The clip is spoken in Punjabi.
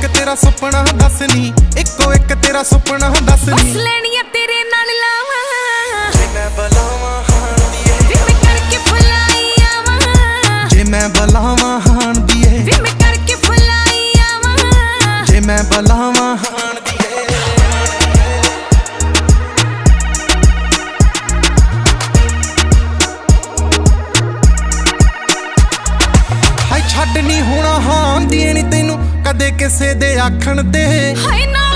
ਇੱਕ ਤੇਰਾ ਸੁਪਨਾ ਦੱਸ ਨੀ, ਇੱਕੋ ਇੱਕ ਤੇਰਾ ਸੁਪਨਾ ਦੱਸ ਨੀ। ਬਸ ਲੈਣੀਆਂ ਤੇਰੇ ਨਾਲ ਲਾਵਾਂ, ਜੇ ਮੈਂ ਬੁਲਾਵਾਂ ਹਾਣ ਦੀਏ ਵੀ ਮੈਂ ਕਰਕੇ ਫੁਲਾਈ ਆਵਾਂ। ਜੇ ਮੈਂ ਬੁਲਾਵਾਂ ਹਾਣ ਦੀਏ ਵੀ ਮੈਂ ਕਰਕੇ ਫੁਲਾਈ ਆਵਾਂ। ਜੇ ਮੈਂ ਬੁਲਾਵਾਂ ਹਾਣ ਦੀਏ। ਹਾਏ ਛੱਡ ਨੀ ਹੋਣਾ ਹਾਣ ਦੀਏ ਨੀ ਤੈਨੂੰ ਕਦੇ ਕਿਸੇ ਦੇ ਆਖਣ ਤੇ। ਹਾਏ ਨਾ